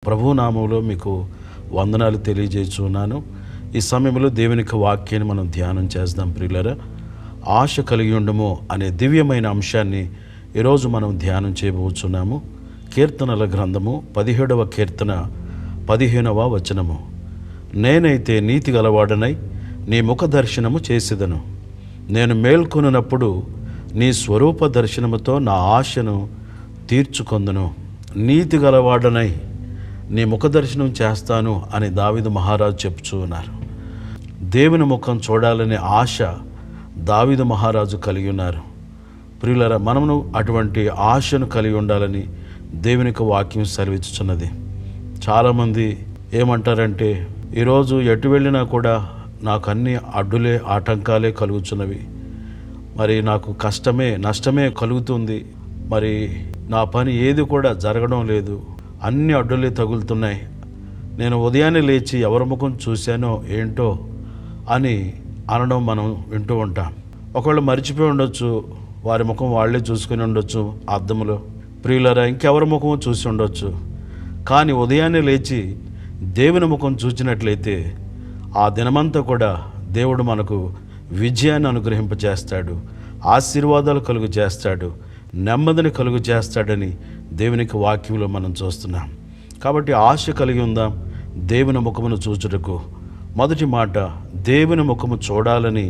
ప్రభు నామములో మీకు వందనాలు తెలియజేస్తున్నాను. ఈ సమయంలో దేవునికి వాక్యాన్ని మనం ధ్యానం చేద్దాం. ప్రియులారా, ఆశ కలిగి ఉండము అనే దివ్యమైన అంశాన్ని ఈరోజు మనం ధ్యానం చేయబోతున్నాము. కీర్తనల గ్రంథము 17వ కీర్తన 15వ వచనము. నేనైతే నీతి గలవాడనై నీ ముఖ దర్శనము చేసేదను. నేను మేల్కొనున్నప్పుడు నీ స్వరూప దర్శనముతో నా ఆశను తీర్చుకొందును. నీతి గలవాడనై నీ ముఖ దర్శనం చేస్తాను అని దావీదు మహారాజు చెప్తూ ఉన్నారు. దేవుని ముఖం చూడాలనే ఆశ దావీదు మహారాజు కలిగి ఉన్నారు. ప్రియులారా, మనము అటువంటి ఆశను కలిగి ఉండాలని దేవునికి వాక్యం సెలవిస్తున్నది. చాలామంది ఏమంటారంటే, ఈరోజు ఎటు వెళ్ళినా కూడా నాకు అన్ని అడ్డులే ఆటంకాలే కలుగుతున్నవి, మరి నాకు కష్టమే నష్టమే కలుగుతుంది, మరి నా పని ఏది కూడా జరగడం లేదు, అన్ని అడ్డులే తగులుతున్నాయి, నేను ఉదయాన్నే లేచి ఎవరి ముఖం చూశానో ఏంటో అని అనడం మనం వింటూ ఉంటాం. ఒకవేళ మర్చిపోయి ఉండొచ్చు, వారి ముఖం వాళ్ళే చూసుకుని ఉండొచ్చు అద్దంలో. ప్రియులారా, ఇంకెవరి ముఖం చూసి ఉండొచ్చు. కానీ ఉదయాన్నే లేచి దేవుని ముఖం చూసినట్లయితే ఆ దినమంతా కూడా దేవుడు మనకు విజయాన్ని అనుగ్రహింపచేస్తాడు, ఆశీర్వాదాలు కలుగు చేస్తాడు, నెమ్మదిని కలుగు చేస్తాడని దేవునికి వాక్యంలో మనం చూస్తున్నాం. కాబట్టి ఆశ కలిగి ఉందాం దేవుని ముఖమును చూచుటకు. మొదటి మాట, దేవుని ముఖము చూడాలని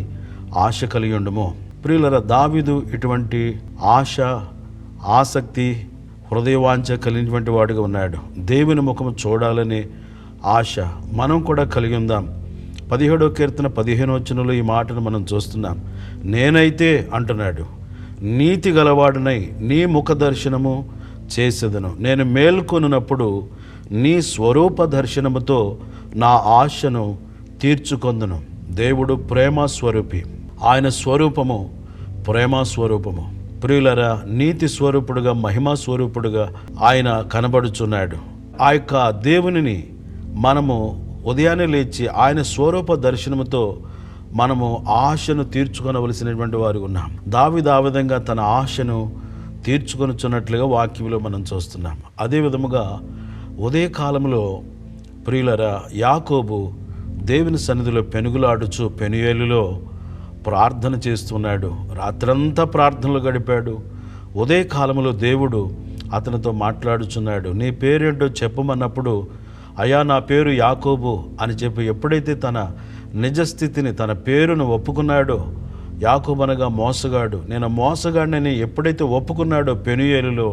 ఆశ కలిగి ఉండము. ప్రియులరా, దావీదు ఇటువంటి ఆశ, ఆసక్తి, హృదయవాంఛ కలిగినటువంటి వాడిగా ఉన్నాడు. దేవుని ముఖము చూడాలనే ఆశ మనం కూడా కలిగి ఉందాం. 17వ కీర్తన 15వ వచనంలో ఈ మాటను మనం చూస్తున్నాం. నేనైతే అంటున్నాడు, నీతి గలవాడనై నీ ముఖ దర్శనము చేసేదను. నేను మేల్కొనున్నప్పుడు నీ స్వరూప దర్శనముతో నా ఆశను తీర్చుకొందును. దేవుడు ప్రేమ స్వరూపి, ఆయన స్వరూపము ప్రేమ స్వరూపము. ప్రియులరా, నీతి స్వరూపుడుగా, మహిమా స్వరూపుడుగా ఆయన కనబడుచున్నాడు. ఆ యొక్క దేవునిని మనము ఉదయాన్నే లేచి ఆయన స్వరూప దర్శనముతో మనము ఆశను తీర్చుకొనవలసినటువంటి వారు ఉన్నాం. దావీదు ఆ విధంగా తన ఆశను తీర్చుకొనుచున్నట్లుగా వాక్యంలో మనం చూస్తున్నాం. అదే విధముగా ఉదయకాలంలో ప్రియులరా, యాకోబు దేవుని సన్నిధిలో పెనుగులాడుచు పెనుయేలులో ప్రార్థన చేస్తున్నాడు. రాత్రంతా ప్రార్థనలు గడిపాడు. ఉదయకాలంలో దేవుడు అతనితో మాట్లాడుచున్నాడు. నీ పేరేంటో చెప్పమన్నప్పుడు, అయ్యా నా పేరు యాకోబు అని చెప్పి ఎప్పుడైతే తన నిజస్థితిని, తన పేరును ఒప్పుకున్నాడో, యాకోబు అనగా మోసగాడు, నేను మోసగాడిని ఎప్పుడైతే ఒప్పుకున్నాడో పెనుయేలులో,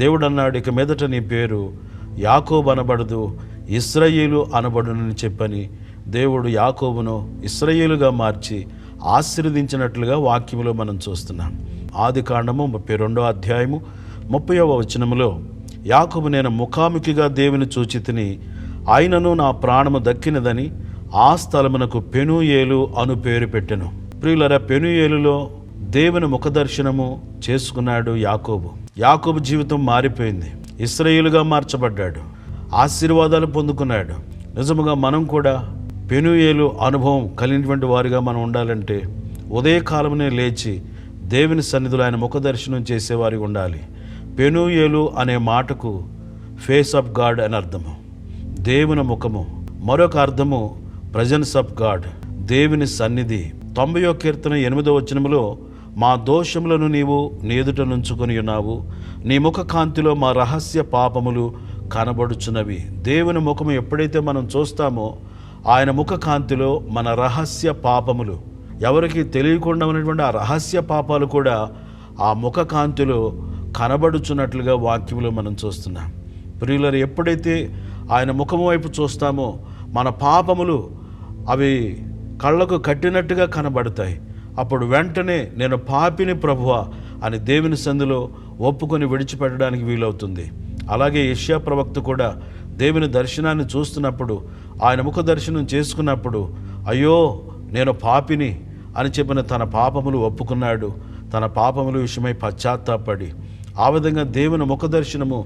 దేవుడు అన్నాడు, ఇక మీదట నీ పేరు యాకోబు అనబడదు, ఇశ్రాయేలు అనబడునని చెప్పని దేవుడు యాకోబును ఇశ్రాయేలుగా మార్చి ఆశీర్వదించినట్లుగా వాక్యములో మనం చూస్తున్నాం. ఆదికాండము 32వ అధ్యాయము 30వ వచనములో, యాకోబు నేను ముఖాముఖిగా దేవుని చూచితిని, ఆయనను నా ప్రాణము దక్కినదని ఆ స్థలమునకు పెనుయేలు అను పేరు పెట్టెను. ప్రియులరా, పెనుయేలులో దేవుని ముఖదర్శనము చేసుకున్నాడు యాకోబు. యాకోబు జీవితం మారిపోయింది, ఇశ్రాయేలుగా మార్చబడ్డాడు, ఆశీర్వాదాలు పొందుకున్నాడు. నిజముగా మనం కూడా పెనుయేలు అనుభవం కలిగినటువంటి వారిగా మనం ఉండాలంటే ఉదయకాలమునే లేచి దేవుని సన్నిధిలో ఆయన ముఖదర్శనం చేసేవారికి ఉండాలి. పెనుయేలు అనే మాటకు ఫేస్ ఆఫ్ గాడ్ అని అర్థము, దేవుని ముఖము. మరొక అర్థము ప్రజెన్స్ ఆఫ్ గాడ్, దేవుని సన్నిధి. 90వ కీర్తన 8వ వచనములో, మా దోషములను నీవు నీ ఎదుట నుంచుకొని ఉన్నావు, నీ ముఖ కాంతిలో మా రహస్య పాపములు కనబడుచున్నవి. దేవుని ముఖము ఎప్పుడైతే మనం చూస్తామో ఆయన ముఖ కాంతిలో మన రహస్య పాపములు, ఎవరికి తెలియకుండా ఉన్నటువంటి ఆ రహస్య పాపాలు కూడా ఆ ముఖ కాంతిలో కనబడుచున్నట్లుగా వాక్యములో మనం చూస్తున్నాం. ప్రియులరు, ఎప్పుడైతే ఆయన ముఖము వైపు చూస్తామో మన పాపములు అవి కళ్ళకు కట్టినట్టుగా కనబడతాయి. అప్పుడు వెంటనే నేను పాపిని ప్రభువా అని దేవుని సందులో ఒప్పుకొని విడిచిపెట్టడానికి వీలవుతుంది. అలాగే యెషయా ప్రవక్త కూడా దేవుని దర్శనాన్ని చూస్తున్నప్పుడు, ఆయన ముఖ దర్శనం చేసుకున్నప్పుడు, అయ్యో నేను పాపిని అని చెప్పిన తన పాపములు ఒప్పుకున్నాడు. తన పాపముల విషయమై పశ్చాత్తాపడి ఆ విధంగా దేవుని ముఖ దర్శనము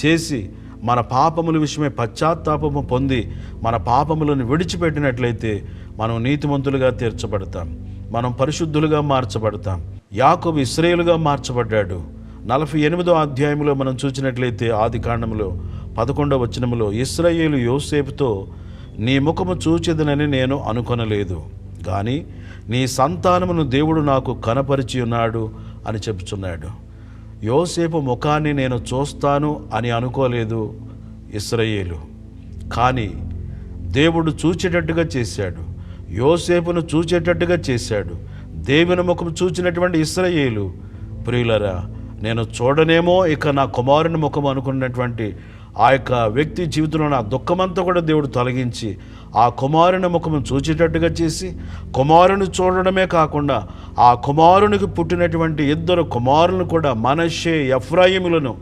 చేసి మన పాపముల విషయమై పశ్చాత్తాపము పొంది మన పాపములను విడిచిపెట్టినట్లయితే మనం నీతిమంతులుగా తీర్చబడతాం, మనం పరిశుద్ధులుగా మార్చబడతాం. యాకోబు ఇశ్రాయేలుగా మార్చబడ్డాడు. 48వ అధ్యాయంలో మనం చూసినట్లయితే ఆదికాండంలో 11వ వచనములో, ఇశ్రాయేలు యోసేపుతో, నీ ముఖము చూచెదనని నేను అనుకొనలేదు, కానీ నీ సంతానమును దేవుడు నాకు కనపరిచి ఉన్నాడు అని చెప్పుచున్నాడు. యోసేపు ముఖాన్ని నేను చూస్తాను అని అనుకోలేదు ఇశ్రాయేలు, కానీ దేవుడు చూచేటట్టుగా చేశాడు. యోసేపును చూచేటట్టుగా చేశాడు. దేవుని ముఖం చూచినటువంటి ఇశ్రాయేలు, ప్రియులరా, నేను చూడనేమో ఇక నా కుమారుని ముఖం అనుకున్నటువంటి ఆ యొక్క వ్యక్తి జీవితంలో నా దుఃఖమంతా కూడా దేవుడు తొలగించి ఆ కుమారుని ముఖము చూచేటట్టుగా చేసి, కుమారుని చూడడమే కాకుండా ఆ కుమారునికి పుట్టినటువంటి 2 కుమారులను కూడా, మనష్షే, ఎఫ్రాయిములను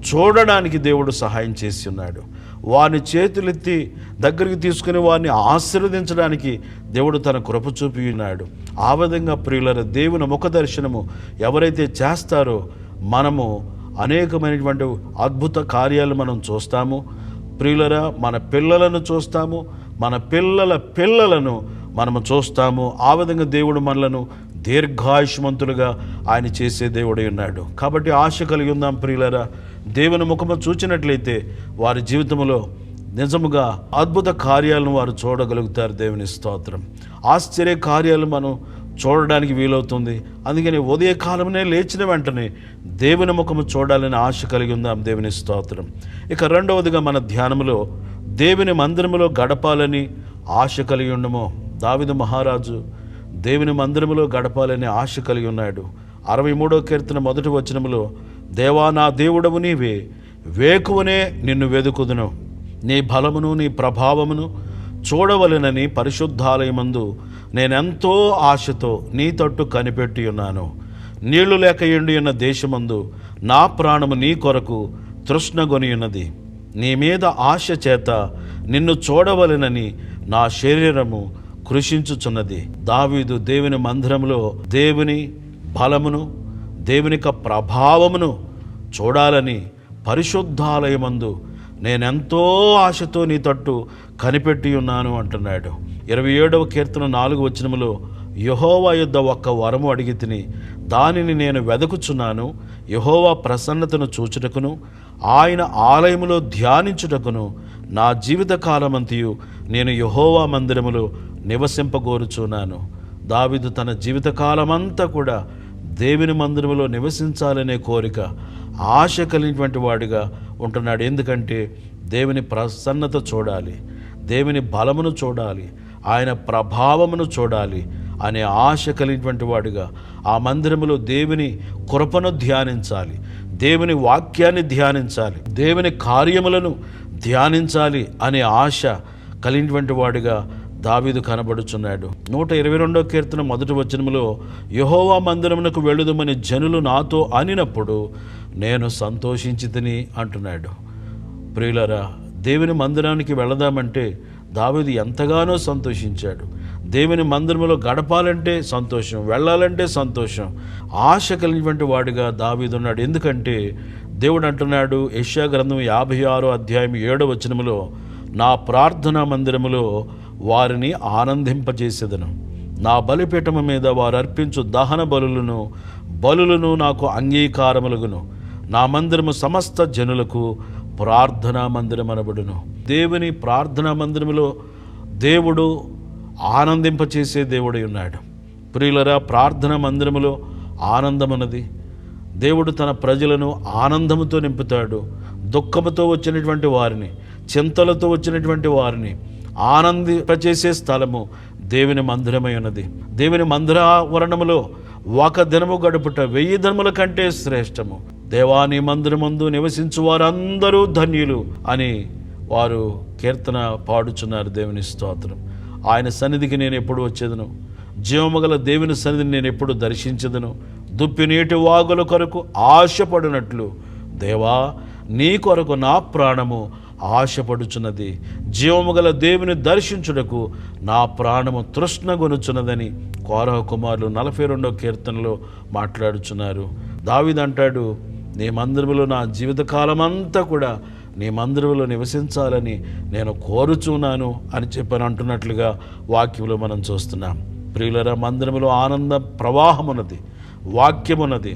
చూడడానికి దేవుడు సహాయం చేసి ఉన్నాడు. వారిని చేతులెత్తి దగ్గరికి తీసుకుని వారిని ఆశీర్వదించడానికి దేవుడు తన కృప చూపి ఉన్నాడు. ఆ విధంగా ప్రియులర, దేవుని ముఖ దర్శనము ఎవరైతే చేస్తారో మనము అనేకమైనటువంటి అద్భుత కార్యాలు మనం చూస్తాము. ప్రియులరా, మన పిల్లలను చూస్తాము, మన పిల్లల పిల్లలను మనము చూస్తాము. ఆ విధంగా దేవుడు మనలను దీర్ఘాయుష్మంతులుగా ఆయన చేసే దేవుడై ఉన్నాడు. కాబట్టి ఆశ కలిగి ఉందాం ప్రియులరా. దేవుని ముఖము చూచినట్లయితే వారి జీవితంలో నిజముగా అద్భుత కార్యాలను వారు చూడగలుగుతారు. దేవుని స్తోత్రం. ఆశ్చర్య కార్యాలు మనం చూడడానికి వీలవుతుంది. అందుకని ఉదయకాలమునే లేచిన వెంటనే దేవుని ముఖము చూడాలని ఆశ కలిగి ఉందాం. దేవుని స్తోత్రం. ఇక రెండవదిగా మన ధ్యానములో దేవుని మందిరములో గడపాలని ఆశ కలిగి ఉండము. దావీదు మహారాజు దేవుని మందిరములో గడపాలని ఆశ కలిగి ఉన్నాడు. 63వ కీర్తన 1వ వచనములో, దేవా నా దేవుడవు నీవే, వేకువనే నిన్ను వెదుకుదును, నీ బలమును నీ ప్రభావమును చూడవలెనని పరిశుద్ధాలయమందు నేనెంతో ఆశతో నీ తట్టు కనిపెట్టి ఉన్నాను. నీళ్లు లేక ఎండి ఉన్న దేశమందు నా ప్రాణము నీ కొరకు తృష్ణగొని ఉన్నది. నీ మీద ఆశ చేత నిన్ను చూడవలెనని నా శరీరము కృషించుచున్నది. దావీదు దేవుని మందిరంలో దేవుని బలమును, దేవుని యొక్క ప్రభావమును చూడాలని పరిశుద్ధాలయమందు నేనెంతో ఆశతో నీ తట్టు కనిపెట్టి ఉన్నాను అంటున్నాడు. 27వ కీర్తన 4వ వచనములో, యెహోవా యొద్ద ఒక్క వరము అడిగి తిని దానిని నేను వెదకుచున్నాను, యెహోవా ప్రసన్నతను చూచుటకును ఆయన ఆలయములో ధ్యానించుటకును నా జీవిత కాలమంతయు నేను యెహోవా మందిరములో నివసింపగోరుచున్నాను. దావీదు తన జీవితకాలమంతా కూడా దేవుని మందిరములో నివసించాలనే కోరిక, ఆశ కలిగినటువంటి వాడిగా ఉంటున్నాడు. ఎందుకంటే దేవుని ప్రసన్నత చూడాలి, దేవుని బలమును చూడాలి, ఆయన ప్రభావమును చూడాలి అనే ఆశ కలిగినటువంటి వాడిగా ఆ మందిరములో దేవుని కృపను ధ్యానించాలి, దేవుని వాక్యాన్ని ధ్యానించాలి, దేవుని కార్యములను ధ్యానించాలి అనే ఆశ కలిగినటువంటి వాడిగా దావీదు కనబడుచున్నాడు. 122వ కీర్తన 1వ వచనములో, యెహోవా మందిరమునకు వెళ్ళుదమని జనులు నాతో అనినప్పుడు నేను సంతోషించితిని అంటున్నాడు. ప్రియులరా, దేవుని మందిరానికి వెళదామంటే దావీదు ఎంతగానో సంతోషించాడు. దేవుని మందిరములో గడపాలంటే సంతోషం, వెళ్ళాలంటే సంతోషం, ఆశ కలిగినటువంటి వాడిగా దావీదు ఉన్నాడు. ఎందుకంటే దేవుడు అంటున్నాడు యెషయా గ్రంథం 56వ అధ్యాయం 7వ వచనములో, నా ప్రార్థనా మందిరములో వారిని ఆనందింపజేసేదను, నా బలిపీఠము మీద వారు అర్పించు దహన బలులను నాకు అంగీకారములుగును, నా మందిరము సమస్త జనులకు ప్రార్థనా మందిరం అనబడును. దేవుని ప్రార్థనా మందిరములో దేవుడు ఆనందింపచేసే దేవుడై ఉన్నాడు. ప్రియులరా, ప్రార్థనా మందిరములో ఆనందమన్నది. దేవుడు తన ప్రజలను ఆనందముతో నింపుతాడు. దుఃఖముతో వచ్చినటువంటి వారిని, చింతలతో వచ్చినటువంటి వారిని ఆనందింపచేసే స్థలము దేవుని మందిరమై ఉన్నది. దేవుని మందిరావరణములో ఒక దినము గడుపుట 1000 దినముల కంటే శ్రేష్టము. దేవాని మందిరమందు నివసించు వారందరూ ధన్యులు అని వారు కీర్తన పాడుచున్నారు. దేవుని స్తోత్రం. ఆయన సన్నిధికి నేను ఎప్పుడు వచ్చేదను, జీవముగల దేవుని సన్నిధిని నేను ఎప్పుడు దర్శించదను. దుప్పి నీటి వాగుల కొరకు ఆశపడినట్లు దేవా నీ కొరకు నా ప్రాణము ఆశపడుచున్నది. జీవముగల దేవుని దర్శించుటకు నా ప్రాణము తృష్ణగొనుచున్నదని కోరహ కుమారులు 42వ కీర్తనలో మాట్లాడుచున్నారు. దావీదు అంటాడు, నీ మందిరములో నా జీవితకాలమంతా కూడా నీ మందిరములో నివసించాలని నేను కోరుచున్నాను అని చెప్పని అంటున్నట్లుగా వాక్యంలో మనం చూస్తున్నాం. ప్రియులరా, మందిరములో ఆనంద ప్రవాహమున్నది, వాక్యమున్నది.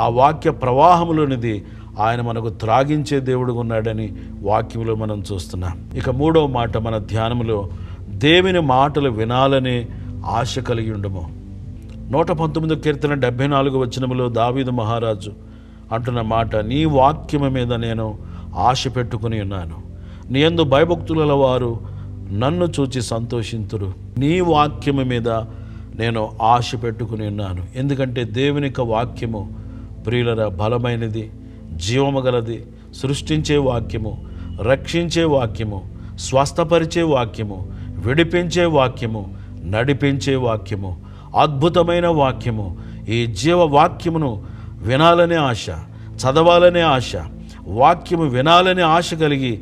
ఆ వాక్య ప్రవాహములోనిది ఆయన మనకు త్రాగించే దేవుడుగా ఉన్నాడని వాక్యంలో మనం చూస్తున్నాం. ఇక మూడవ మాట మన ధ్యానంలో, దేవుని మాటలు వినాలనే ఆశ కలిగి ఉండము. 119 కీర్తన 74 వచనములో దావీదు మహారాజు అంటున్న మాట, నీ వాక్యము మీద నేను ఆశ పెట్టుకుని ఉన్నాను, నీ యందు భయభక్తుల వారు నన్ను చూచి సంతోషింతురు. నీ వాక్యము మీద నేను ఆశ పెట్టుకుని ఉన్నాను. ఎందుకంటే దేవుని యొక్క వాక్యము ప్రియులరా బలమైనది, జీవము గలది, సృష్టించే వాక్యము, రక్షించే వాక్యము, స్వస్థపరిచే వాక్యము, విడిపించే వాక్యము, నడిపించే వాక్యము, అద్భుతమైన వాక్యము. ఈ జీవ వాక్యమును వినాలనే ఆశ, చదవాలనే ఆశ, వాక్యము వినాలనే ఆశ కలిగి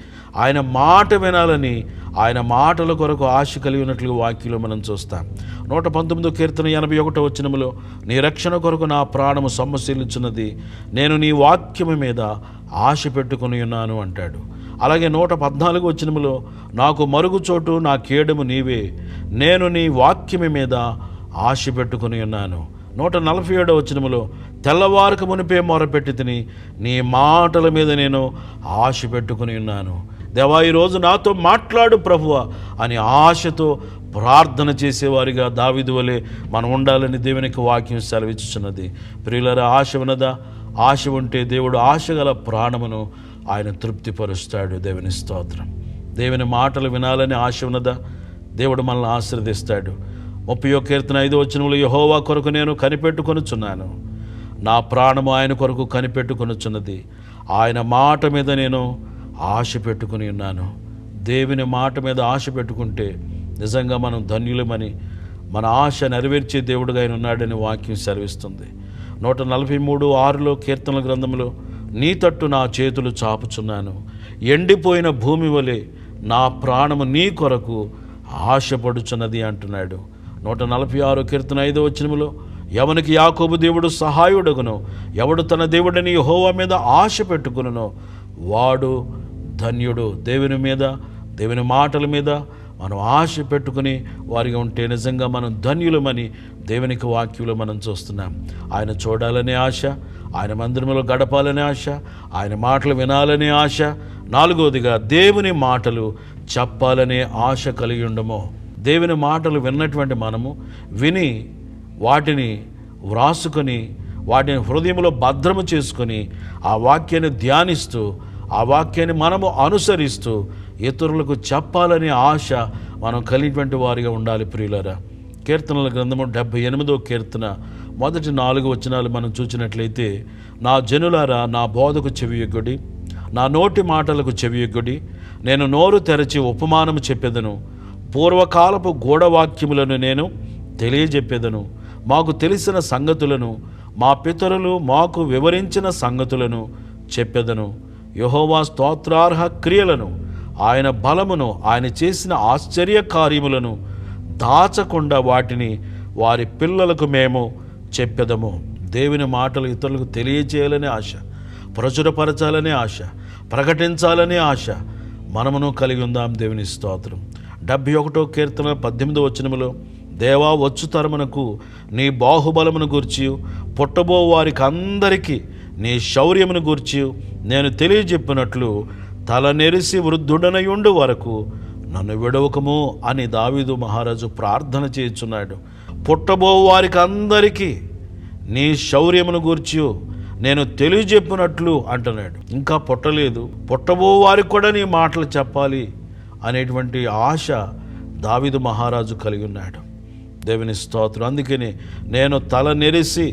ఆయన మాట వినాలని, ఆయన మాటల కొరకు ఆశ కలిగి ఉన్నట్లుగా వాక్యంలో మనం చూస్తాం. 119 కీర్తన 81 వచనములో, నీ రక్షణ కొరకు నా ప్రాణము సొమ్మసిల్లుచున్నది, నేను నీ వాక్యము మీద ఆశ పెట్టుకుని ఉన్నాను అంటాడు. అలాగే 114 వచనములో, నాకు మరుగుచోటు నా కేడము నీవే, నేను నీ వాక్యము మీద ఆశ పెట్టుకుని ఉన్నాను. 147 వచనములో, తెల్లవారుక మునిపే మొరపెట్టి తిని నీ మాటల మీద నేను ఆశ పెట్టుకుని ఉన్నాను. దేవా, ఈరోజు నాతో మాట్లాడు ప్రభువా అని ఆశతో ప్రార్థన చేసేవారిగా దావీదు వలె మనం ఉండాలని దేవునికి వాక్యం సెలవిచ్చుచున్నది. ప్రియులారా, ఆశ ఉన్నదా? ఆశ ఉంటే దేవుడు ఆశ గల ప్రాణమును ఆయన తృప్తిపరుస్తాడు. దేవుని స్తోత్రం. దేవుని మాటలు వినాలని ఆశ ఉన్నదా? దేవుడు మనల్ని ఆశీర్వదిస్తాడు. 30 కీర్తన 5 వచనములో, యెహోవా కొరకు నేను కనిపెట్టుకొనుచున్నాను, నా ప్రాణము ఆయన కొరకు కనిపెట్టుకొనుచున్నది, ఆయన మాట మీద నేను ఆశ పెట్టుకుని ఉన్నాను. దేవుని మాట మీద ఆశ పెట్టుకుంటే నిజంగా మనం ధన్యులమని, మన ఆశ నెరవేర్చే దేవుడుగా ఆయన ఉన్నాడని వాక్యం సెలవిస్తుంది. 143:6 కీర్తనల గ్రంథంలో, నీ తట్టు నా చేతులు చాపుచున్నాను, ఎండిపోయిన భూమి వలె నా ప్రాణము నీ కొరకు ఆశపడుచున్నది అంటున్నాడు. 146 కీర్తన 5 వచనములో, ఎవనికి యాకోబు దేవుడు సహాయుడగునో, ఎవడు తన దేవుడిని యెహోవా మీద ఆశ పెట్టుకునో వాడు ధన్యుడు. దేవుని మీద, దేవుని మాటల మీద మనం ఆశ పెట్టుకుని వారిగా ఉంటే నిజంగా మనం ధన్యులమని దేవునికి వాక్యంలో మనం చూస్తున్నాం. ఆయన చూడాలనే ఆశ, ఆయన మందిరంలో గడపాలనే ఆశ, ఆయన మాటలు వినాలనే ఆశ. 4వదిగా దేవుని మాటలు చెప్పాలనే ఆశ కలిగి ఉండము. దేవుని మాటలు విన్నటువంటి మనము విని వాటిని వ్రాసుకొని వాటిని హృదయంలో భద్రము చేసుకొని ఆ వాక్యాన్ని ధ్యానిస్తూ ఆ వాక్యాన్ని మనము అనుసరిస్తూ ఇతరులకు చెప్పాలనే ఆశ మనం కలిగినటువంటి వారిగా ఉండాలి. ప్రియులారా, కీర్తనల గ్రంథము 78 కీర్తన మొదటి 4 వచనాలు మనం చూసినట్లయితే, నా జనులారా నా బోధకు చెవియొగ్గుడి, నా నోటి మాటలకు చెవియొగ్గుడి, నేను నోరు తెరచి ఉపమానము చెప్పెదను, పూర్వకాలపు గూఢవాక్యములను నేను తెలియజెప్పేదను, మాకు తెలిసిన సంగతులను, మా పితరులు మాకు వివరించిన సంగతులను చెప్పెదను. యెహోవా స్తోత్రార్హ క్రియలను, ఆయన బలమును, ఆయన చేసిన ఆశ్చర్య కార్యములను దాచకుండా వాటిని వారి పిల్లలకు మేము చెప్పెదము. దేవుని మాటలు ఇతరులకు తెలియజేయాలనే ఆశ, ప్రచురపరచాలనే ఆశ, ప్రకటించాలనే ఆశ మనమును కలిగి ఉందాం. దేవుని స్తోత్రం. 71 కీర్తన 18 వచనములో, దేవా, వచ్చు తరమునకు నీ బాహుబలమును గూర్చి, పుట్టబో వారికి అందరికీ నీ శౌర్యమును గూర్చి నేను తెలియజెప్పినట్లు తల నెరిసి వృద్ధుడనయుండు వరకు నన్ను విడవకము అని దావీదు మహారాజు ప్రార్థన చేయుచున్నాడు. పుట్టబో వారికి అందరికీ నీ శౌర్యమును గూర్చి నేను తెలియజెప్పినట్లు అంటున్నాడు. ఇంకా పుట్టలేదు, పుట్టబో వారికి కూడా నీ మాటలు చెప్పాలి అనేటువంటి ఆశ దావీదు మహారాజు కలిగి ఉన్నాడు. దేవుని స్తోత్రం. అందుకని నేను తల నెరిసి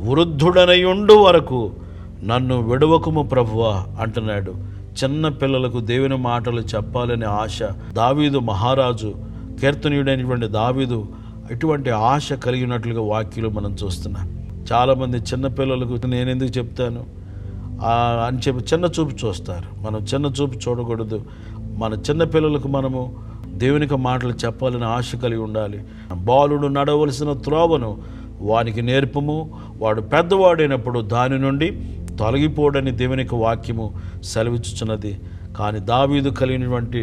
వృద్ధుడనయుండు వరకు నన్ను విడవకుము ప్రభువా అంటున్నాడు. చిన్న పిల్లలకు దేవుని మాటలు చెప్పాలనే ఆశ దావీదు మహారాజు, కీర్తనీయుడైనటువంటి దావీదు ఇటువంటి ఆశ కలిగినట్లుగా వాక్యలు మనం చూస్తున్నాం. చాలామంది చిన్నపిల్లలకు నేను ఎందుకు చెప్తాను అని చెప్పి చిన్న చూపు చూస్తారు. మనం చిన్న చూపు చూడకూడదు. మన చిన్నపిల్లలకు మనము దేవునికి మాటలు చెప్పాలని ఆశ కలిగి ఉండాలి. బాలుడు నడవలసిన త్రోవను వానికి నేర్పము, వాడు పెద్దవాడైనప్పుడు దాని నుండి తొలగిపోడని దేవునికి వాక్యము సెలవిచ్చుచున్నది. కానీ దావీదు కలిగినటువంటి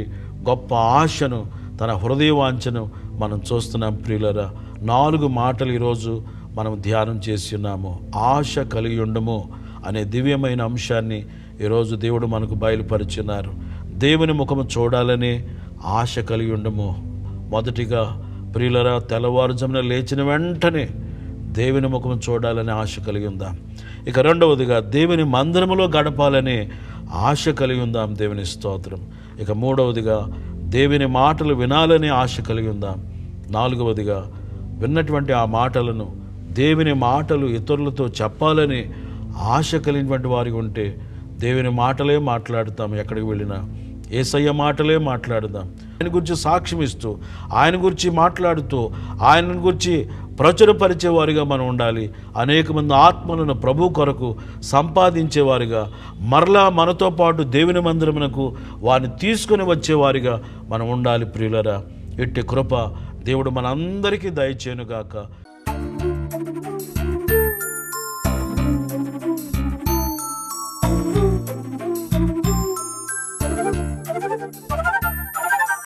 గొప్ప ఆశను, తన హృదయవాంఛను మనం చూస్తున్నాం. ప్రియులరా, 4 మాటలు ఈరోజు మనం ధ్యానం చేసి ఉన్నాము. ఆశ కలిగి ఉండము అనే దివ్యమైన అంశాన్ని ఈరోజు దేవుడు మనకు బయలుపరిచినారు. దేవుని ముఖము చూడాలని ఆశ కలిగి ఉండము. మొదటిగా ప్రియులరా, తెల్లవారుజామున లేచిన వెంటనే దేవుని ముఖము చూడాలని ఆశ కలిగి ఉందాం. ఇక రెండవదిగా దేవుని మందిరములో గడపాలని ఆశ కలిగి ఉందాం. దేవుని స్తోత్రం. ఇక మూడవదిగా దేవుని మాటలు వినాలని ఆశ కలిగి ఉందాం. నాలుగవదిగా విన్నటువంటి ఆ మాటలను, దేవుని మాటలు ఇతరులతో చెప్పాలని ఆశ కలిగినటువంటి వారికి ఉంటే దేవుని మాటలే మాట్లాడుతాం. ఎక్కడికి వెళ్ళినా యేసయ్య మాటలే మాట్లాడుదాం. ఆయన గురించి సాక్ష్యం ఇస్తూ, ఆయన గురించి మాట్లాడుతూ, ఆయన గురించి ప్రచురపరిచేవారిగా మనం ఉండాలి. అనేక మంది ఆత్మలను ప్రభు కొరకు సంపాదించేవారిగా, మరలా మనతో పాటు దేవుని మందిరమునకు వారిని తీసుకుని వచ్చేవారిగా మనం ఉండాలి. ప్రియులరా, ఇట్టి కృప దేవుడు మనందరికీ దయచేయునుగాక.